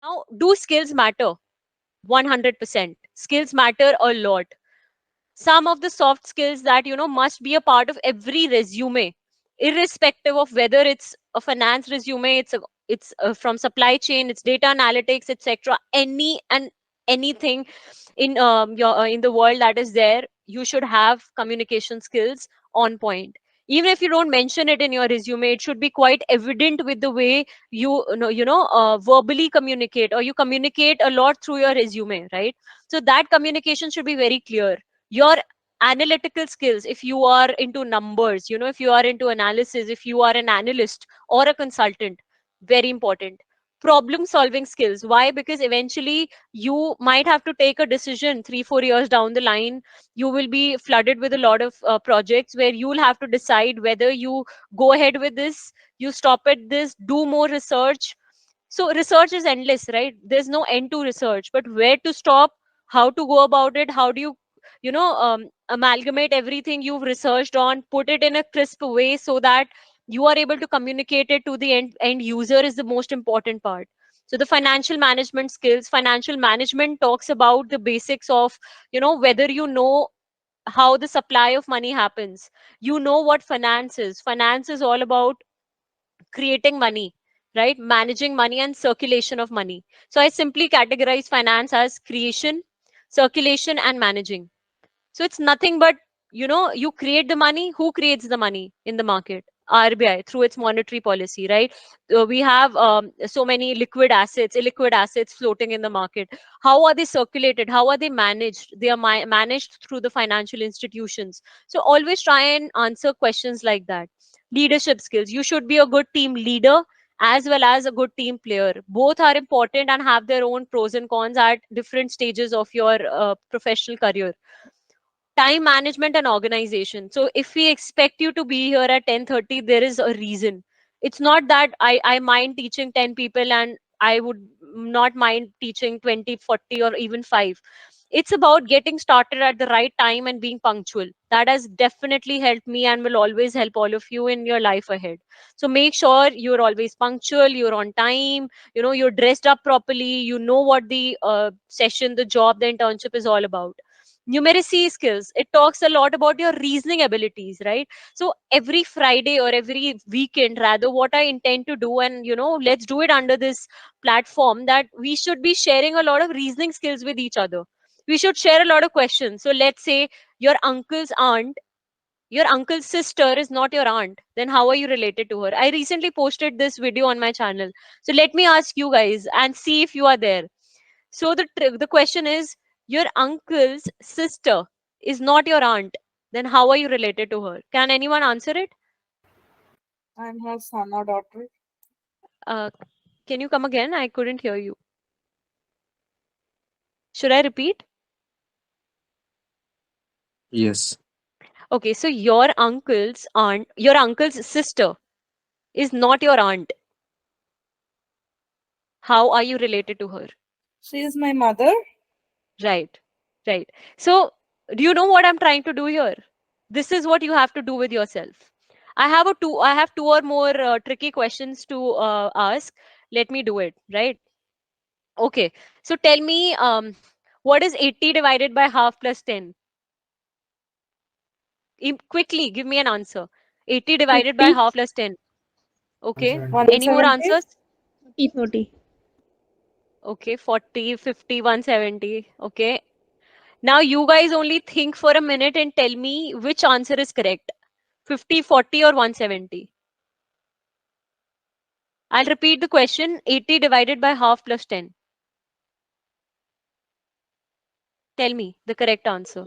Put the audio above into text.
Now, do skills matter? 100%. Skills matter a lot. Some of the soft skills that must be a part of every resume, irrespective of whether it's a finance resume, it's from supply chain, it's data analytics, etc. Anything in the world that is there, you should have communication skills on point. Even if you don't mention it in your resume, it should be quite evident with the way you verbally communicate, or you communicate a lot through your resume, right? So that communication should be very clear. Your analytical skills, if you are into numbers, if you are into analysis, if you are an analyst or a consultant, very important. Problem solving skills. Why? Because eventually you might have to take a decision 3-4 years down the line. You will be flooded with a lot of projects where you will have to decide whether you go ahead with this, you stop at this, do more research. So research is endless, right? There's no end to research, but where to stop, how to go about it, how do you amalgamate everything you've researched on, put it in a crisp way so that you are able to communicate it to the end user, is the most important part. So the financial management skills, financial management talks about the basics of whether you know how the supply of money happens. You know what finance is. Finance is all about creating money, right? Managing money and circulation of money. So I simply categorize finance as creation, circulation, and managing. So it's nothing but, you create the money. Who creates the money in the market? RBI, through its monetary policy, right? We have so many liquid assets, illiquid assets floating in the market. How are they circulated? How are they managed? They are managed through the financial institutions. So always try and answer questions like that. Leadership skills. You should be a good team leader as well as a good team player. Both are important and have their own pros and cons at different stages of your professional career. Time management and organization. So if we expect you to be here at 10:30, there is a reason. It's not that I mind teaching 10 people and I would not mind teaching 20, 40, or even 5. It's about getting started at the right time and being punctual. That has definitely helped me and will always help all of you in your life ahead. So make sure you're always punctual, you're on time, you're dressed up properly, you know what the session, the job, the internship is all about. Numeracy skills, it talks a lot about your reasoning abilities, right? So every Friday or every weekend, rather, what I intend to do, and let's do it under this platform, that we should be sharing a lot of reasoning skills with each other. We should share a lot of questions. So let's say your uncle's sister is not your aunt, then how are you related to her? I recently posted this video on my channel, so let me ask you guys and see if you are there. So the question is, your uncle's sister is not your aunt. Then how are you related to her? Can anyone answer it? I'm her son or daughter. Uh, can you come again? I couldn't hear you. Should I repeat? Yes. Okay, so your uncle's sister is not your aunt. How are you related to her? She is my mother. Right, right. So, do you know what I'm trying to do here? This is what you have to do with yourself. I have two or more tricky questions to ask. Let me do it, right? Okay. So tell me, what is 80 divided by half plus 10? Quickly, give me an answer. 80 divided by 50, half plus 10. Okay. Any more 170. answers? 40, 40. Okay. 40, 50, 170. Okay. Now you guys only think for a minute and tell me which answer is correct. 50, 40, or 170? I'll repeat the question. 80 divided by half plus 10. Tell me the correct answer.